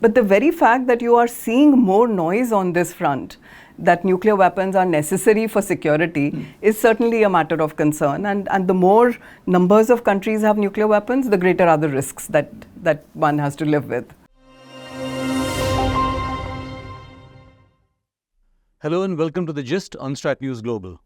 But the very fact that you are seeing more noise on this front, that nuclear weapons are necessary for security, is certainly a matter of concern. And the more numbers of countries have nuclear weapons, the greater are the risks that one has to live with. Hello and welcome to The Gist on Strat News Global.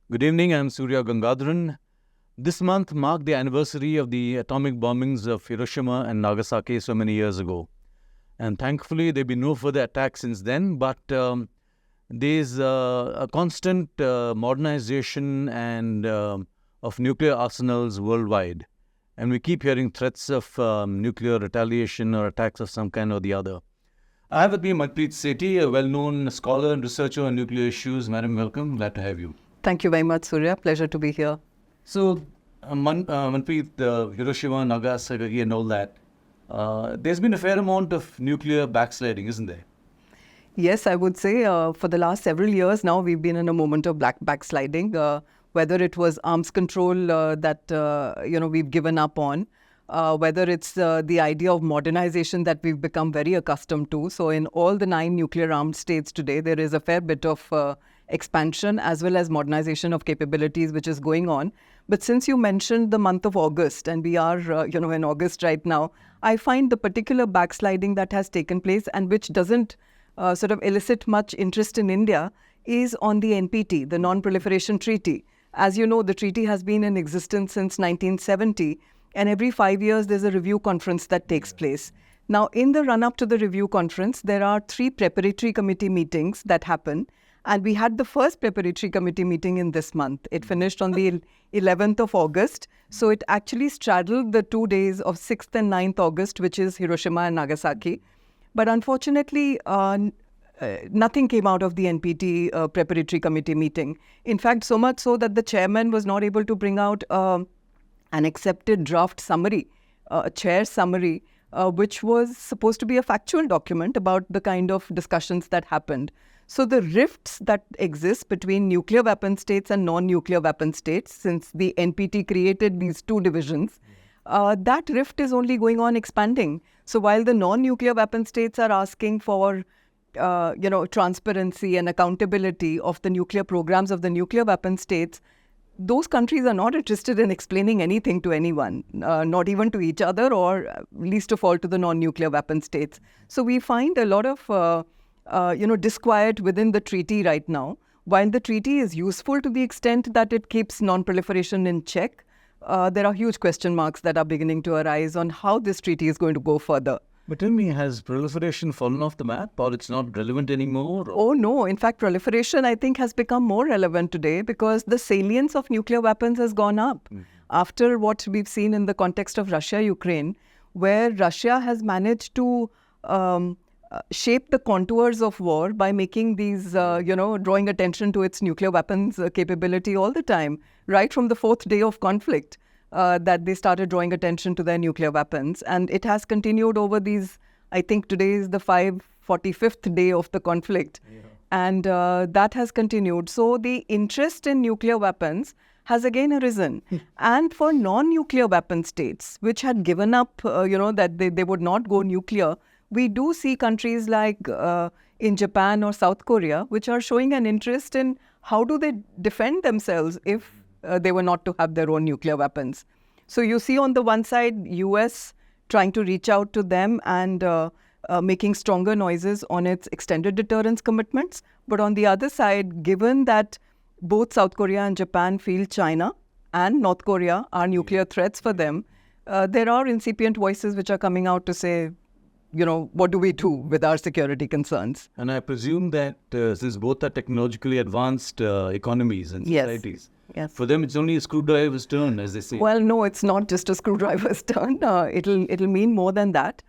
Good evening, I'm Surya Gangadharan. This month marked the anniversary of the atomic bombings of Hiroshima and Nagasaki so many years ago. And thankfully, there have been no further attacks since then, but there's a constant modernization and of nuclear arsenals worldwide. And we keep hearing threats of nuclear retaliation or attacks of some kind or the other. I have with me Manpreet Sethi, a well-known scholar and researcher on nuclear issues. Madam, welcome. Glad to have you. Thank you very much, Surya. Pleasure to be here. So, Manpreet, Hiroshima, Nagasaki and all that, there's been a fair amount of nuclear backsliding, isn't there? Yes, I would say for the last several years now, we've been in a moment of backsliding, whether it was arms control that we've given up on, whether it's the idea of modernization that we've become very accustomed to. So in all the 9 nuclear armed states today, there is a fair bit of expansion as well as modernization of capabilities which is going on. But since you mentioned the month of August, and we are in August right now, I find the particular backsliding that has taken place and which doesn't sort of elicit much interest in India is on the NPT, the Non-Proliferation Treaty. As you know, the treaty has been in existence since 1970, and every 5 years there's a review conference that takes place. Now, in the run-up to the review conference, there are 3 preparatory committee meetings that happen. And we had the first preparatory committee meeting in this month. It finished on the 11th of August. So it actually straddled the 2 days of 6th and 9th August, which is Hiroshima and Nagasaki. But unfortunately, nothing came out of the NPT preparatory committee meeting. In fact, so much so that the chairman was not able to bring out an accepted draft summary, a chair summary, which was supposed to be a factual document about the kind of discussions that happened. So the rifts that exist between nuclear weapon states and non-nuclear weapon states, since the NPT created these 2 divisions, that rift is only going on expanding. So while the non-nuclear weapon states are asking for, transparency and accountability of the nuclear programs of the nuclear weapon states, those countries are not interested in explaining anything to anyone, not even to each other, or least of all to the non-nuclear weapon states. So we find a lot of disquiet within the treaty right now. While the treaty is useful to the extent that it keeps non-proliferation in check, there are huge question marks that are beginning to arise on how this treaty is going to go further. But tell me, has proliferation fallen off the map, or it's not relevant anymore? Oh no, in fact, proliferation I think has become more relevant today because the salience of nuclear weapons has gone up. After what we've seen in the context of Russia-Ukraine, where Russia has managed to shape the contours of war by making these, drawing attention to its nuclear weapons capability all the time, right from the 4th day of conflict, that they started drawing attention to their nuclear weapons. And it has continued over these, I think today is the 545th day of the conflict. Yeah. And that has continued. So the interest in nuclear weapons has again arisen. And for non-nuclear weapon states, which had given up, that they would not go nuclear, we do see countries like in Japan or South Korea, which are showing an interest in how do they defend themselves if they were not to have their own nuclear weapons. So you see on the one side, US trying to reach out to them and making stronger noises on its extended deterrence commitments. But on the other side, given that both South Korea and Japan feel China and North Korea are nuclear threats for them, there are incipient voices which are coming out to say, what do we do with our security concerns? And I presume that since both are technologically advanced economies and societies, yes. For them it's only a screwdriver's turn, as they say. Well, no, it's not just a screwdriver's turn. It'll mean more than that,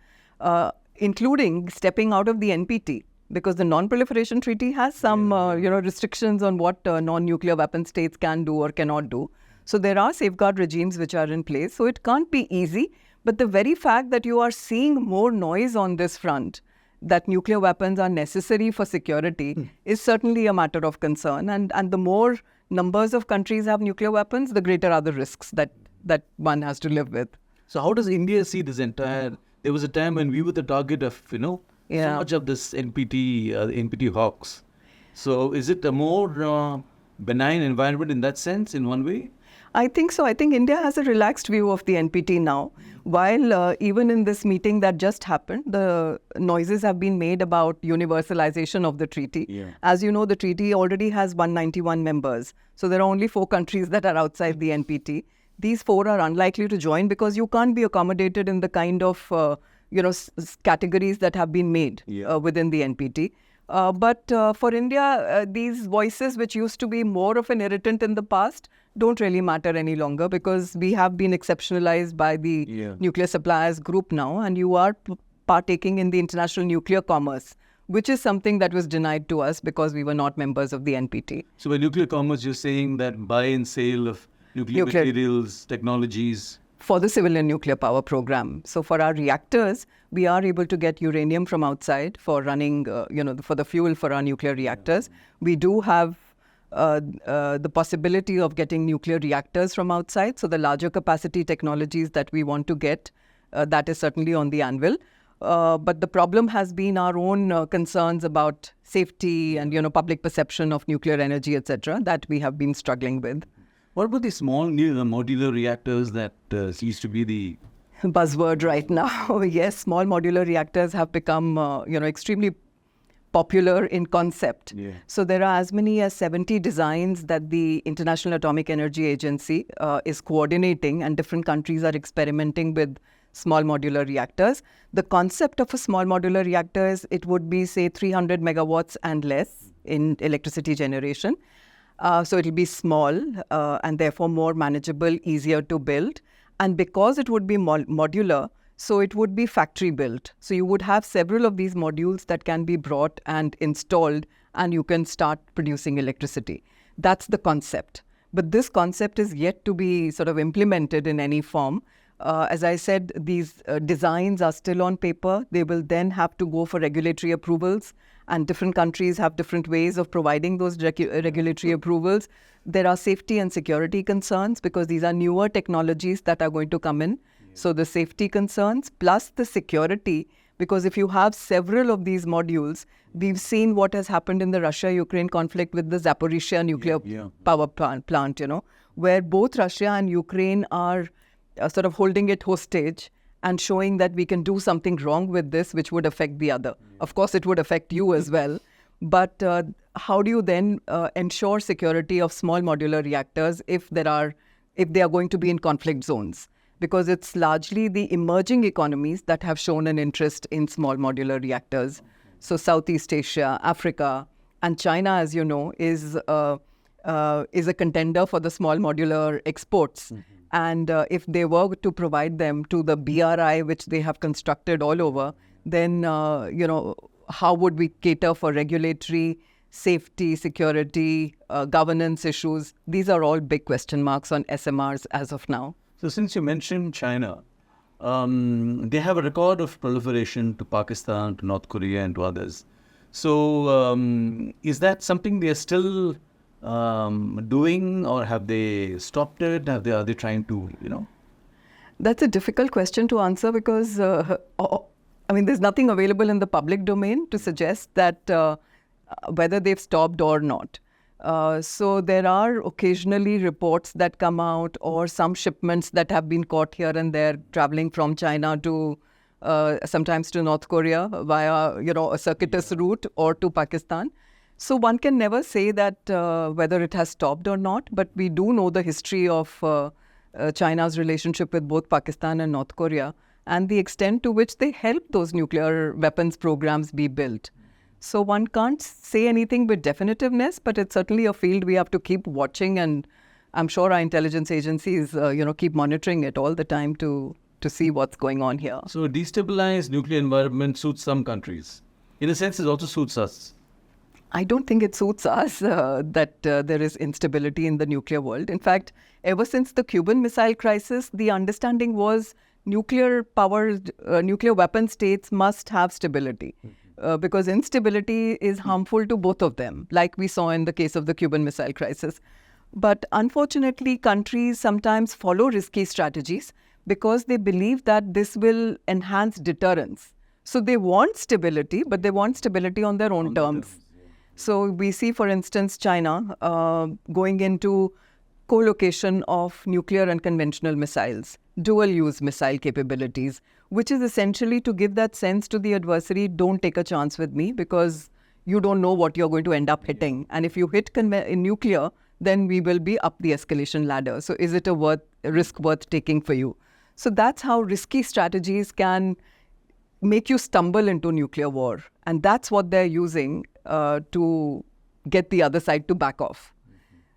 including stepping out of the NPT. Because the Non-Proliferation Treaty has some, restrictions on what non-nuclear weapon states can do or cannot do. So there are safeguard regimes which are in place. So it can't be easy. But the very fact that you are seeing more noise on this front, that nuclear weapons are necessary for security is certainly a matter of concern. And the more numbers of countries have nuclear weapons, the greater are the risks that one has to live with. So how does India see this entire? There was a time when we were the target of, so much of this NPT hawks. So is it a more benign environment in that sense, in one way? I think so. I think India has a relaxed view of the NPT now. While even in this meeting that just happened, the noises have been made about universalization of the treaty. Yeah. As you know, the treaty already has 191 members. So there are only 4 countries that are outside the NPT. These 4 are unlikely to join because you can't be accommodated in the kind of categories that have been made within the NPT. But for India, these voices, which used to be more of an irritant in the past, don't really matter any longer because we have been exceptionalized by the nuclear suppliers group now, and you are partaking in the international nuclear commerce, which is something that was denied to us because we were not members of the NPT. So by nuclear commerce, you're saying that buy and sale of nuclear materials, technologies. For the civilian nuclear power program. So for our reactors, we are able to get uranium from outside for running, for the fuel for our nuclear reactors. We do have the possibility of getting nuclear reactors from outside. So the larger capacity technologies that we want to get, that is certainly on the anvil. But the problem has been our own concerns about safety and, public perception of nuclear energy, etc., that we have been struggling with. What about the small modular reactors that seems to be the buzzword right now? Yes, small modular reactors have become, extremely popular in concept. Yeah. So there are as many as 70 designs that the International Atomic Energy Agency is coordinating, and different countries are experimenting with small modular reactors. The concept of a small modular reactor is it would be, say, 300 megawatts and less in electricity generation. So it will be small and therefore more manageable, easier to build. And because it would be modular, so it would be factory built. So you would have several of these modules that can be brought and installed, and you can start producing electricity. That's the concept. But this concept is yet to be sort of implemented in any form. As I said, these designs are still on paper. They will then have to go for regulatory approvals, and different countries have different ways of providing those regulatory approvals. There are safety and security concerns because these are newer technologies that are going to come in. So the safety concerns plus the security, because if you have several of these modules, we've seen what has happened in the Russia-Ukraine conflict with the Zaporizhzhia nuclear power plant, where both Russia and Ukraine are sort of holding it hostage and showing that we can do something wrong with this, which would affect the other. Of course, it would affect you as well. But how do you then ensure security of small modular reactors if they are going to be in conflict zones? Because it's largely the emerging economies that have shown an interest in small modular reactors. So Southeast Asia, Africa, and China, as you know, is a contender for the small modular exports. And if they were to provide them to the BRI, which they have constructed all over, then, how would we cater for regulatory, safety, security, governance issues? These are all big question marks on SMRs as of now. So since you mentioned China, they have a record of proliferation to Pakistan, to North Korea, and to others. So is that something they are still doing, or have they stopped it? Are they trying to, That's a difficult question to answer because, there's nothing available in the public domain to suggest that whether they've stopped or not. So there are occasionally reports that come out, or some shipments that have been caught here and there traveling from China to sometimes to North Korea via a circuitous route, or to Pakistan. So one can never say that whether it has stopped or not, but we do know the history of China's relationship with both Pakistan and North Korea, and the extent to which they help those nuclear weapons programs be built. So one can't say anything with definitiveness, but it's certainly a field we have to keep watching, and I'm sure our intelligence agencies, keep monitoring it all the time to see what's going on here. So a destabilized nuclear environment suits some countries. In a sense, it also suits us. I don't think it suits us that there is instability in the nuclear world. In fact, ever since the Cuban Missile Crisis, the understanding was nuclear weapon states must have stability. because instability is harmful to both of them, like we saw in the case of the Cuban Missile Crisis. But unfortunately, countries sometimes follow risky strategies because they believe that this will enhance deterrence. So they want stability, but they want stability on their own terms. So we see, for instance, China going into co-location of nuclear and conventional missiles, dual-use missile capabilities, which is essentially to give that sense to the adversary, don't take a chance with me because you don't know what you're going to end up hitting. And if you hit in nuclear, then we will be up the escalation ladder. So is it a risk worth taking for you? So that's how risky strategies can make you stumble into nuclear war. And that's what they're using to get the other side to back off.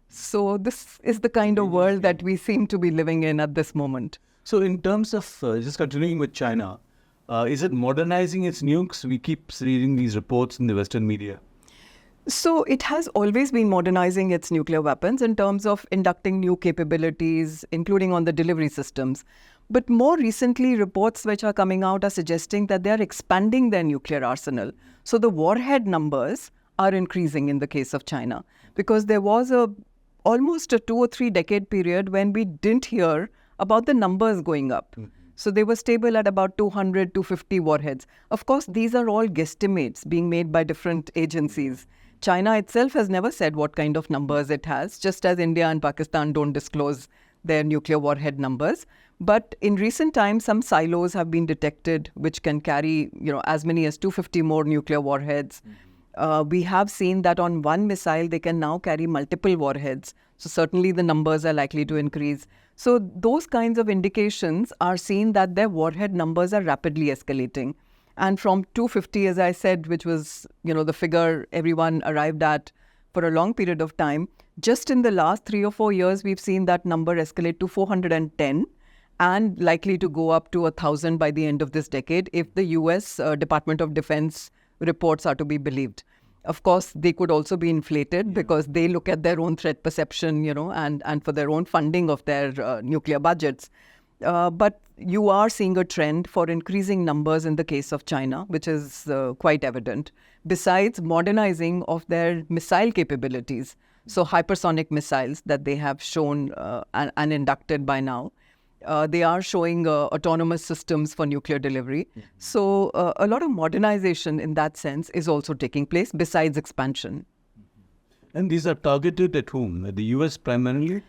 So this is the kind of world that we seem to be living in at this moment. So in terms of, just continuing with China, is it modernizing its nukes? We keep reading these reports in the Western media. So it has always been modernizing its nuclear weapons in terms of inducting new capabilities, including on the delivery systems. But more recently, reports which are coming out are suggesting that they are expanding their nuclear arsenal. So the warhead numbers are increasing in the case of China, because there was almost a 2 or 3 decade period when we didn't hear about the numbers going up. So they were stable at about 200, 250 warheads. Of course, these are all guesstimates being made by different agencies. China itself has never said what kind of numbers it has, just as India and Pakistan don't disclose their nuclear warhead numbers. But in recent times, some silos have been detected which can carry, as many as 250 more nuclear warheads. We have seen that on one missile, they can now carry multiple warheads. So certainly the numbers are likely to increase. So those kinds of indications are seen that their warhead numbers are rapidly escalating. And from 250, as I said, which was, the figure everyone arrived at for a long period of time, just in the last 3 or 4 years, we've seen that number escalate to 410 and likely to go up to 1,000 by the end of this decade if the US Department of Defense reports are to be believed. Of course, they could also be inflated because they look at their own threat perception, and for their own funding of their nuclear budgets. But you are seeing a trend for increasing numbers in the case of China, which is quite evident. Besides modernizing of their missile capabilities, so hypersonic missiles that they have shown and inducted by now, they are showing autonomous systems for nuclear delivery. So a lot of modernization in that sense is also taking place besides expansion. And these are targeted at whom? At the US primarily?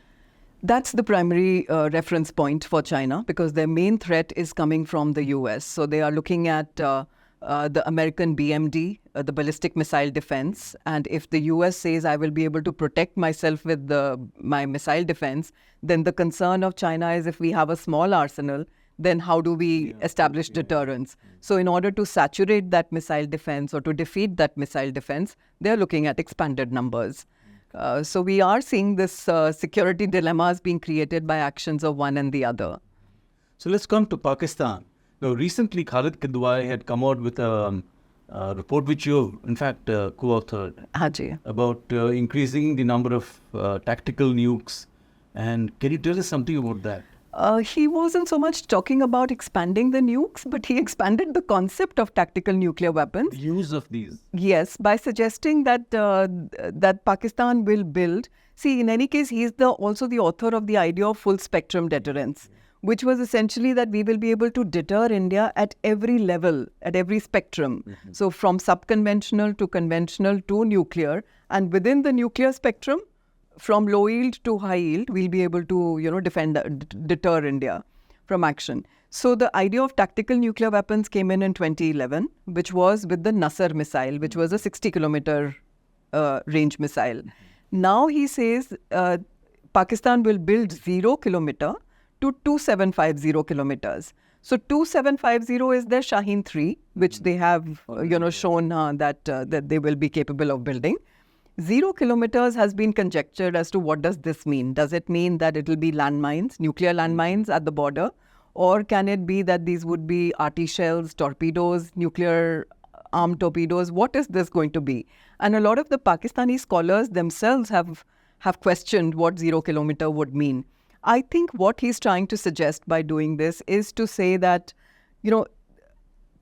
That's the primary reference point for China because their main threat is coming from the US. So they are looking at the American BMD, the ballistic missile defense. And if the US says, I will be able to protect myself with my missile defense, then the concern of China is if we have a small arsenal, then how do we establish deterrence? So in order to saturate that missile defense or to defeat that missile defense, they're looking at expanded numbers. So we are seeing this security dilemmas being created by actions of one and the other. So let's come to Pakistan. Now, recently, Khalid Kidwai had come out with a report which you, in fact, co-authored about increasing the number of tactical nukes. And can you tell us something about that? He wasn't so much talking about expanding the nukes, but he expanded the concept of tactical nuclear weapons. The use of these. Yes, by suggesting that that Pakistan will build. See, in any case, he's also the author of the idea of full spectrum deterrence, which was essentially that we will be able to deter India at every level, at every spectrum. So from sub-conventional to conventional to nuclear, and within the nuclear spectrum, from low yield to high yield, we'll be able to, deter India from action. So the idea of tactical nuclear weapons came in 2011, which was with the Nasr missile, which was a 60-kilometer range missile. Now he says Pakistan will build 0 kilometer to 2750 kilometers. So 2750 is their Shaheen 3, which they have, shown that they will be capable of building. 0 kilometers has been conjectured as to what does this mean. Does it mean that it will be landmines, nuclear landmines at the border? Or can it be that these would be RT shells, torpedoes, nuclear armed torpedoes? What is this going to be? And a lot of the Pakistani scholars themselves have questioned what 0 kilometer would mean. I think what he's trying to suggest by doing this is to say that,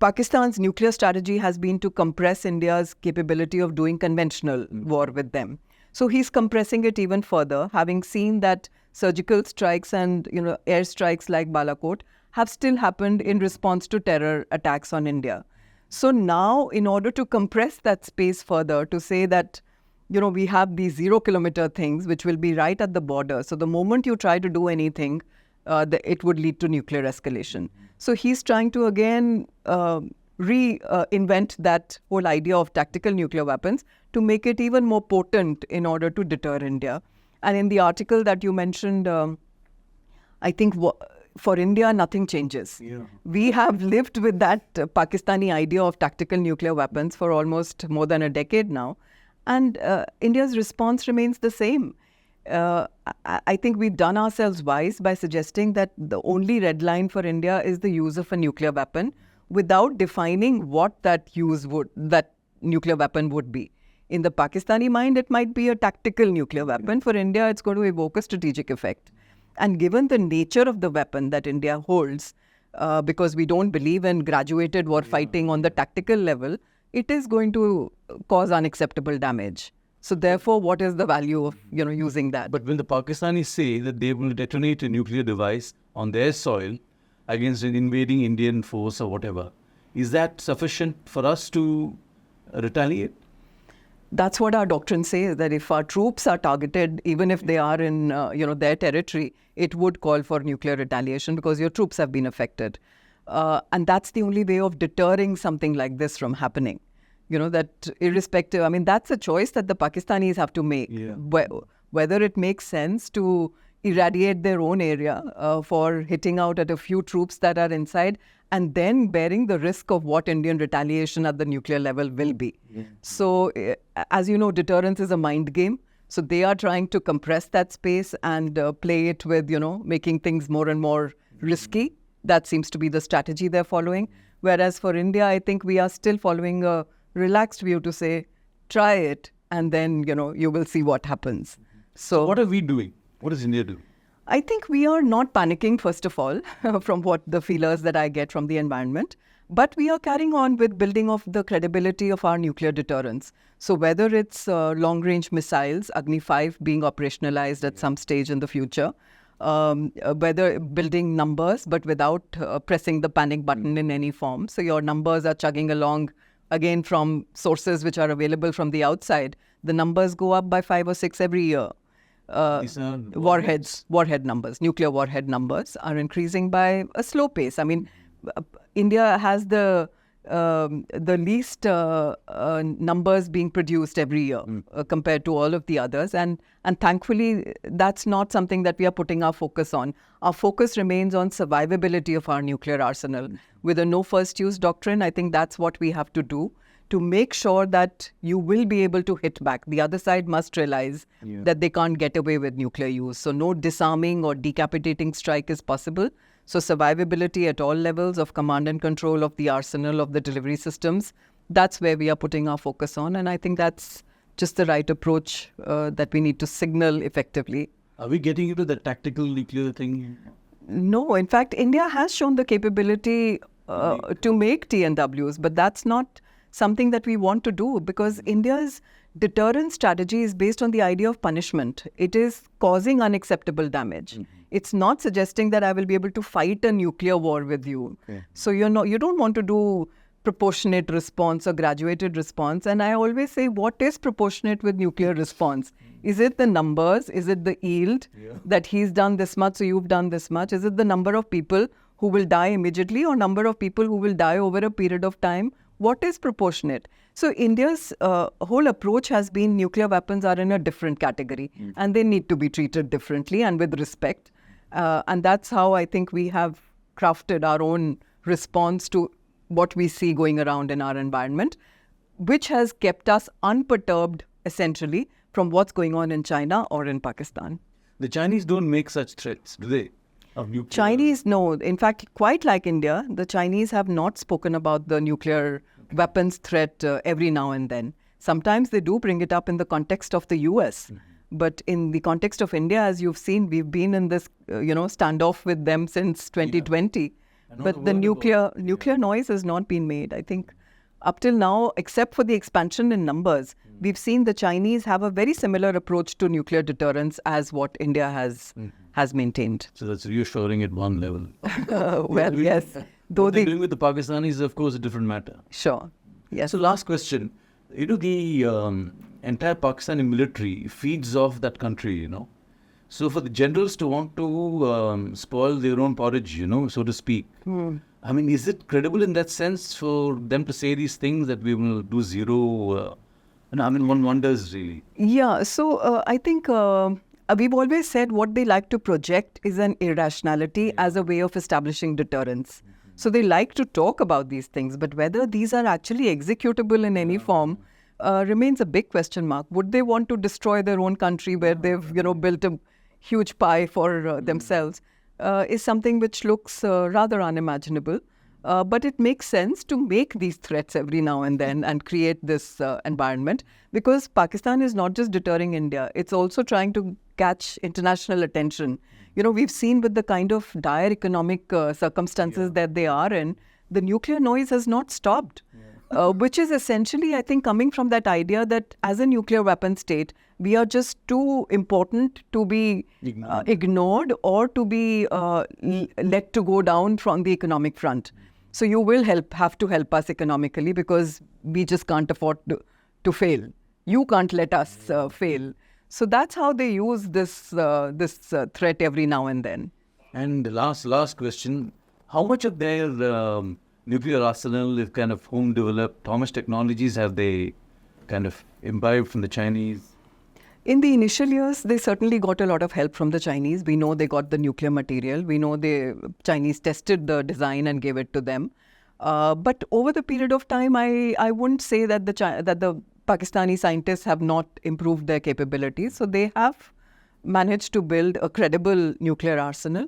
Pakistan's nuclear strategy has been to compress India's capability of doing conventional war with them. So he's compressing it even further, having seen that surgical strikes and air strikes like Balakot have still happened in response to terror attacks on India. So now, in order to compress that space further, to say that we have these 0-kilometer things which will be right at the border. So the moment you try to do anything, it would lead to nuclear escalation. So he's trying to again reinvent that whole idea of tactical nuclear weapons to make it even more potent in order to deter India. And in the article that you mentioned, I think for India, nothing changes. Yeah. We have lived with that Pakistani idea of tactical nuclear weapons for almost more than a decade now. And India's response remains the same. I think we've done ourselves wise by suggesting that the only red line for India is the use of a nuclear weapon without defining what that nuclear weapon would be. In the Pakistani mind, it might be a tactical nuclear weapon. For India, it's going to evoke a strategic effect. And given the nature of the weapon that India holds, because we don't believe in graduated war fighting on the tactical level, it is going to cause unacceptable damage. So therefore, what is the value of using that? But when the Pakistanis say that they will detonate a nuclear device on their soil against an invading Indian force or whatever, is that sufficient for us to retaliate? That's what our doctrine says, that if our troops are targeted, even if they are in their territory, it would call for nuclear retaliation because your troops have been affected. And that's the only way of deterring something like this from happening. That irrespective, that's a choice that the Pakistanis have to make. Yeah. Whether it makes sense to irradiate their own area for hitting out at a few troops that are inside and then bearing the risk of what Indian retaliation at the nuclear level will be. Yeah. So, as you know, deterrence is a mind game. So they are trying to compress that space and play it with, making things more and more risky. That seems to be the strategy they're following. Whereas for India, I think we are still following a relaxed view to say, try it, and then, you will see what happens. So What are we doing? What does India do? I think we are not panicking, first of all, from what the feelers that I get from the environment. But we are carrying on with building of the credibility of our nuclear deterrence. So whether it's long-range missiles, Agni 5 being operationalized at some stage in the future, whether building numbers, but without pressing the panic button in any form. So your numbers are chugging along, again, from sources which are available from the outside. The numbers go up by 5 or 6 every year. These are Warhead numbers, nuclear warhead numbers are increasing by a slow pace. India has the least numbers being produced every year compared to all of the others. And thankfully, that's not something that we are putting our focus on. Our focus remains on survivability of our nuclear arsenal. With a no first use doctrine, I think that's what we have to do to make sure that you will be able to hit back. The other side must realize that they can't get away with nuclear use. So no disarming or decapitating strike is possible. So survivability at all levels of command and control of the arsenal, of the delivery systems, that's where we are putting our focus on. And I think that's just the right approach that we need to signal effectively. Are we getting into the tactical nuclear thing? No, in fact, India has shown the capability to make TNWs, but that's not something that we want to do because India's deterrence strategy is based on the idea of punishment. It is causing unacceptable damage. It's not suggesting that I will be able to fight a nuclear war with you. Okay. So you don't want to do proportionate response or graduated response. And I always say, what is proportionate with nuclear response? Is it the numbers? Is it the yield that he's done this much, so you've done this much? Is it the number of people who will die immediately or number of people who will die over a period of time? What is proportionate? So India's whole approach has been nuclear weapons are in a different category and they need to be treated differently and with respect. And that's how I think we have crafted our own response to what we see going around in our environment, which has kept us unperturbed, essentially, from what's going on in China or in Pakistan. The Chinese don't make such threats, do they? Of nuclear? Chinese, no. In fact, quite like India, the Chinese have not spoken about the nuclear weapons threat every now and then. Sometimes they do bring it up in the context of the US. But in the context of India, as you've seen, we've been in this, standoff with them since 2020. But the nuclear noise has not been made. I think up till now, except for the expansion in numbers, we've seen the Chinese have a very similar approach to nuclear deterrence as what India has maintained. So that's reassuring at one level. Well, yes. Though What they're doing with the Pakistanis is, of course, a different matter. Sure. Yes. So last question. The entire Pakistani military feeds off that country, So for the generals to want to spoil their own porridge, so to speak, I mean, is it credible in that sense for them to say these things that we will do zero? One wonders really. Yeah, so I think we've always said what they like to project is an irrationality as a way of establishing deterrence. So they like to talk about these things, but whether these are actually executable in any form remains a big question mark. Would they want to destroy their own country where they've, built a huge pie for themselves? Is something which looks rather unimaginable. But it makes sense to make these threats every now and then and create this environment, because Pakistan is not just deterring India, it's also trying to catch international attention. We've seen with the kind of dire economic circumstances that they are in, the nuclear noise has not stopped. Which is essentially, I think, coming from that idea that as a nuclear weapon state, we are just too important to be ignored or to be let to go down from the economic front. So you will have to help us economically because we just can't afford to fail. You can't let us fail. So that's how they use this threat every now and then. And the last question, how much of their nuclear arsenal is kind of home developed? How much technologies have they kind of imbibed from the Chinese? In the initial years, they certainly got a lot of help from the Chinese. We know they got the nuclear material. We know the Chinese tested the design and gave it to them. But over the period of time, I wouldn't say that the Pakistani scientists have not improved their capabilities. So they have managed to build a credible nuclear arsenal,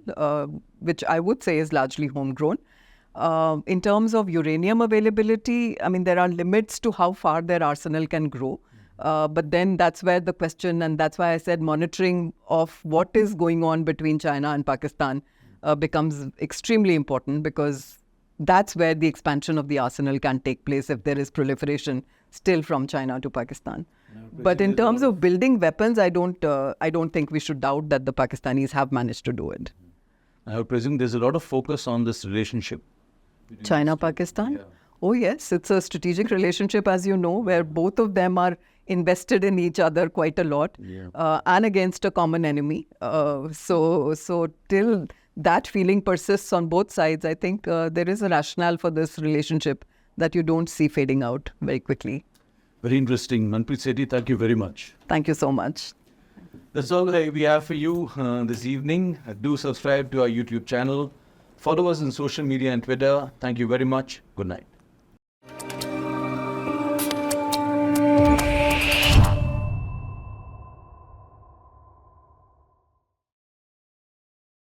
which I would say is largely homegrown. In terms of uranium availability, I mean, there are limits to how far their arsenal can grow. But then that's where the question, and that's why I said monitoring of what is going on between China and Pakistan becomes extremely important, because that's where the expansion of the arsenal can take place if there is proliferation still from China to Pakistan. But in terms of building weapons, I don't think we should doubt that the Pakistanis have managed to do it. I would presume there's a lot of focus on this relationship. China-Pakistan? Yeah. Oh yes, it's a strategic relationship, as you know, where both of them are invested in each other quite a lot, and against a common enemy. So till that feeling persists on both sides, I think there is a rationale for this relationship that you don't see fading out very quickly. Very interesting. Manpreet Sethi, thank you very much. Thank you so much. That's all we have for you this evening. Do subscribe to our YouTube channel. Follow us on social media and Twitter. Thank you very much. Good night.